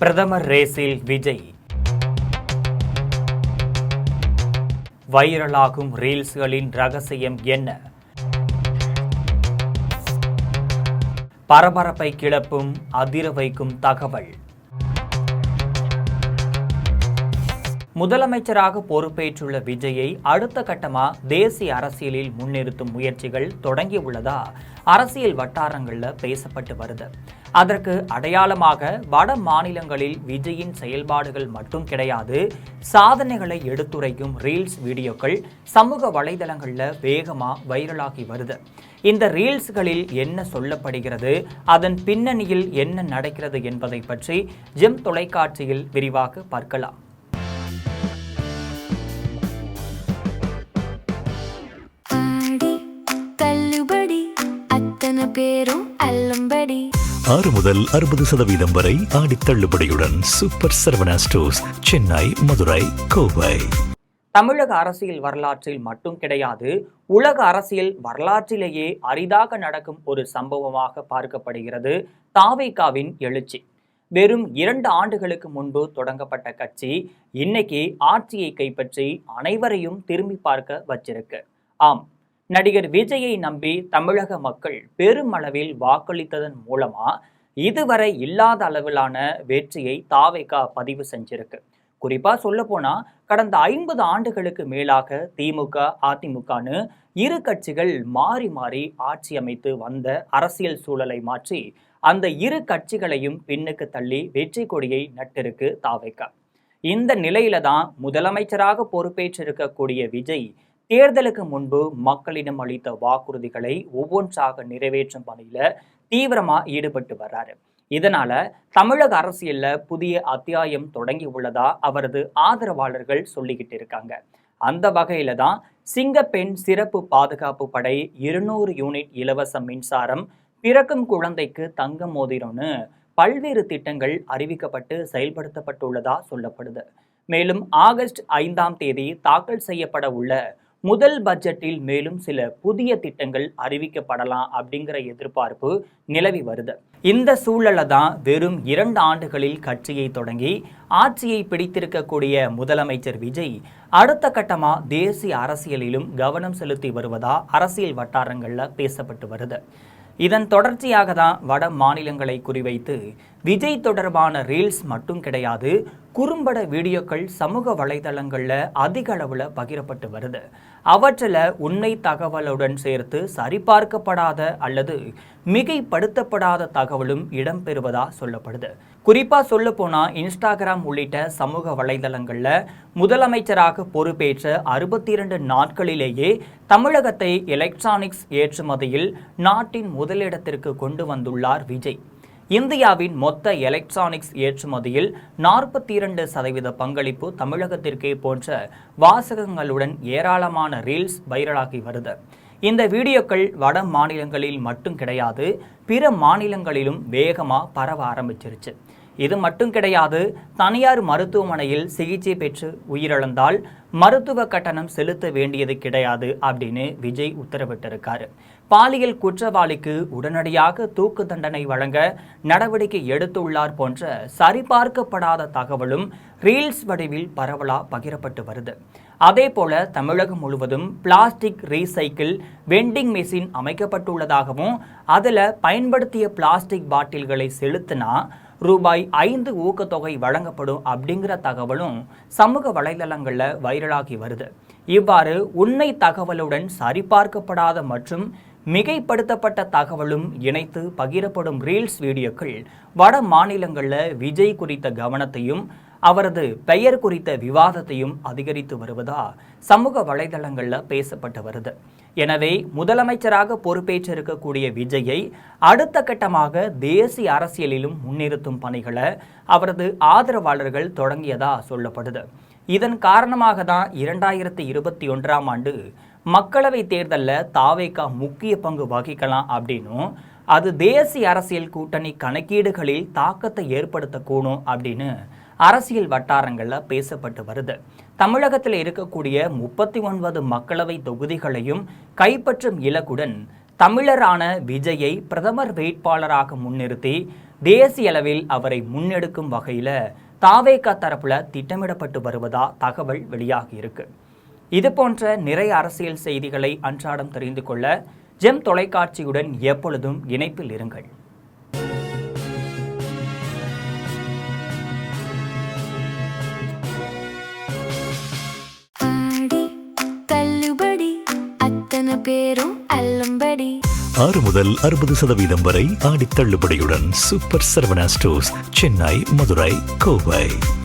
பிரதமர் ரேஸில் விஜய். வைரலாகும் ரீல்ஸ்களின் ரகசியம் என்ன? பரபரப்பை கிளப்பும் அதிர வைக்கும் தகவல். முதலமைச்சராக பொறுப்பேற்றுள்ள விஜயை அடுத்த கட்டமா தேசிய அரசியலில் முன்னிறுத்தும் முயற்சிகள் தொடங்கியுள்ளதா அரசியல் வட்டாரங்களில் பேசப்பட்டு வருது. அதற்கு அடையாளமாக வட மாநிலங்களில் விஜயின் செயல்பாடுகள் மட்டும் கிடையாது, சாதனைகளை எடுத்துரைக்கும் ரீல்ஸ் வீடியோக்கள் சமூக வலைதளங்களில் வேகமாக வைரலாகி வருது. இந்த ரீல்ஸ்களில் என்ன சொல்லப்படுகிறது, அதன் பின்னணியில் என்ன நடக்கிறது என்பதை பற்றி ஜெம் தொலைக்காட்சியில் விரிவாக பார்க்கலாம். $6 முதல் 60% வரை ஆடி தள்ளுபடியுடன் சூப்பர் சரவணா ஸ்டோர்ஸ், சென்னை, மதுரை, கோவை. தமிழக அரசியல் வரலாற்றில் மட்டும் கிடையாது, உலக அரசியல் வரலாற்றிலேயே அரிதாக நடக்கும் ஒரு சம்பவமாக பார்க்கப்படுகிறது தாவேகாவின் எழுச்சி. வெறும் 2 ஆண்டுகளுக்கு முன்பு தொடங்கப்பட்ட கட்சி இன்னைக்கு ஆட்சியை கைப்பற்றி அனைவரையும் திரும்பி பார்க்க வச்சிருக்கு. ஆம், நடிகர் விஜயை நம்பி தமிழக மக்கள் பெருமளவில் வாக்களித்ததன் மூலமா இதுவரை இல்லாத அளவிலான வெற்றியை தாவேகா பதிவு செஞ்சிருக்கு. குறிப்பா சொல்ல போனா கடந்த 50 ஆண்டுகளுக்கு மேலாக திமுக, அதிமுகன்னு இரு கட்சிகள் மாறி மாறி ஆட்சி அமைத்து வந்த அரசியல் சூழலை மாற்றி அந்த இரு கட்சிகளையும் பின்னுக்கு தள்ளி வெற்றி கொடியை நட்டிருக்கு தாவேகா. இந்த நிலையில தான் முதலமைச்சராக பொறுப்பேற்றிருக்கக்கூடிய விஜய் தேர்தலுக்கு முன்பு மக்களிடம் அளித்த வாக்குறுதிகளை ஒவ்வொன்றாக நிறைவேற்றும் பணியில தீவிரமா ஈடுபட்டு வர்றாரு. இதனால தமிழக அரசியல்ல புதிய அத்தியாயம் தொடங்கி உள்ளதா அவரது ஆதரவாளர்கள் சொல்லிக்கிட்டு இருக்காங்க. அந்த வகையில தான் சிங்கப்பெண் சிறப்பு பாதுகாப்பு படை, 200 யூனிட் இலவச மின்சாரம், பிறக்கும் குழந்தைக்கு தங்க மோதிரம்னு பல்வேறு திட்டங்கள் அறிவிக்கப்பட்டு செயல்படுத்தப்பட்டுள்ளதா சொல்லப்படுது. மேலும் ஆகஸ்ட் 5ஆம் தேதி தாக்கல் செய்யப்பட உள்ள முதல் பட்ஜெட்டில் மேலும் சில புதிய திட்டங்கள் அறிவிக்கப்படலாம் அப்படிங்கிற எதிர்பார்ப்பு நிலவி வருது. இந்த சூழலை தான் வெறும் 2 ஆண்டுகளில் கட்சியை தொடங்கி ஆட்சியை பிடித்திருக்கக்கூடிய முதலமைச்சர் விஜய் அடுத்த கட்டமா தேசிய அரசியலிலும் கவனம் செலுத்தி வருவதா அரசியல் வட்டாரங்கள்ல பேசப்பட்டு வருது. இதன் தொடர்ச்சியாக தான் வட மாநிலங்களை குறிவைத்து விஜய் தொடர்பான ரீல்ஸ் மட்டும் கிடையாது, குறும்பட வீடியோக்கள் சமூக வலைதளங்களில் அதிக அளவில் பகிரப்பட்டு வருது. அவற்றில் உண்மை தகவலுடன் சேர்த்து சரிபார்க்கப்படாத அல்லது மிகைப்படுத்தப்படாத தகவலும் இடம்பெறுவதா சொல்லப்படுது. குறிப்பாக சொல்ல போனால் இன்ஸ்டாகிராம் உள்ளிட்ட சமூக வலைதளங்களில் முதலமைச்சராக பொறுப்பேற்ற 62 நாட்களிலேயே தமிழகத்தை எலக்ட்ரானிக்ஸ் ஏற்றுமதியில் நாட்டின் முதலிடத்திற்கு கொண்டு வந்துள்ளார் விஜய். இந்தியாவின் மொத்த எலக்ட்ரானிக்ஸ் ஏற்றுமதியில் 42% பங்களிப்பு தமிழகத்திற்கே போன்ற வாசகங்களுடன் ஏராளமான ரீல்ஸ் வைரலாகி வருது. இந்த வீடியோக்கள் வட மாநிலங்களில் மட்டும் கிடையாது, பிற மாநிலங்களிலும் வேகமாக பரவ ஆரம்பிச்சிருச்சு. இது மட்டும் கிடையாது, தனியார் மருத்துவமனையில் சிகிச்சை பெற்று உயிரிழந்தால் மருத்துவ கட்டணம் செலுத்த வேண்டியது கிடையாது அப்படின்னு விஜய் உத்தரவிட்டிருக்காரு. பாலியல் குற்றவாளிக்கு உடனடியாக தூக்கு தண்டனை வழங்க நடவடிக்கை எடுத்துள்ளார் போன்ற சரிபார்க்கப்படாத தகவலும் ரீல்ஸ் வடிவில் பரவலா பகிரப்பட்டு வருது. அதே போல தமிழகம் முழுவதும் பிளாஸ்டிக் ரீசைக்கிள் வெண்டிங் மெஷின் அமைக்கப்பட்டுள்ளதாகவும் அதில் பயன்படுத்திய பிளாஸ்டிக் பாட்டில்களை செலுத்தினா ரூபாய் 5 ஊக்கத்தொகை வழங்கப்படும் அப்படிங்கிற தகவலும் சமூக வலைதளங்களில் வைரலாகி வருது. இவ்வாறு உண்மை தகவலுடன் சரிபார்க்கப்படாத மற்றும் மிகைப்படுத்தப்பட்ட தகவலும் இணைத்து பகிரப்படும் ரீல்ஸ் வீடியோக்கள் வட மாநிலங்களில் விஜய் குறித்த கவனத்தையும் அவரது பெயர் குறித்த விவாதத்தையும் அதிகரித்து வருவதா சமூக வலைதளங்களில் பேசப்பட்டு வருது. எனவே முதலமைச்சராக பொறுப்பேற்றிருக்கக்கூடிய விஜயை அடுத்த கட்டமாக தேசிய அரசியலிலும் முன்னிறுத்தும் பணிகளை அவரது ஆதரவாளர்கள் தொடங்கியதா சொல்லப்படுது. இதன் காரணமாக தான் 2021ஆம் ஆண்டு மக்களவை தேர்தலில் தாவேகா முக்கிய பங்கு வகிக்கலாம் அப்படின்னும் அது தேசிய அரசியல் கூட்டணி கணக்கீடுகளில் தாக்கத்தை ஏற்படுத்தக்கூடும் அப்படின்னு அரசியல் வட்டாரங்களில் பேசப்பட்டு வருது. தமிழகத்தில் இருக்கக்கூடிய 39 மக்களவை தொகுதிகளையும் கைப்பற்றும் இலக்குடன் தமிழரான விஜயை பிரதமர் வேட்பாளராக முன்னிறுத்தி தேசிய அளவில் அவரை முன்னெடுக்கும் வகையில் தாவேகா தரப்புல திட்டமிடப்பட்டு வருவதா தகவல் வெளியாகி இருக்கு. இது போன்ற நிறைய அரசியல் செய்திகளை அன்றாடம் தெரிந்து கொள்ள ஜெம் தொலைக்காட்சியுடன் எப்பொழுதும் இணைப்பில் இருங்கள். பேரும் அல்லம்படி 6 முதல் 60% வரை ஆடி தள்ளுபடியுடன் சூப்பர் சரவணா ஸ்டோர்ஸ், சென்னை, மதுரை, கோவை.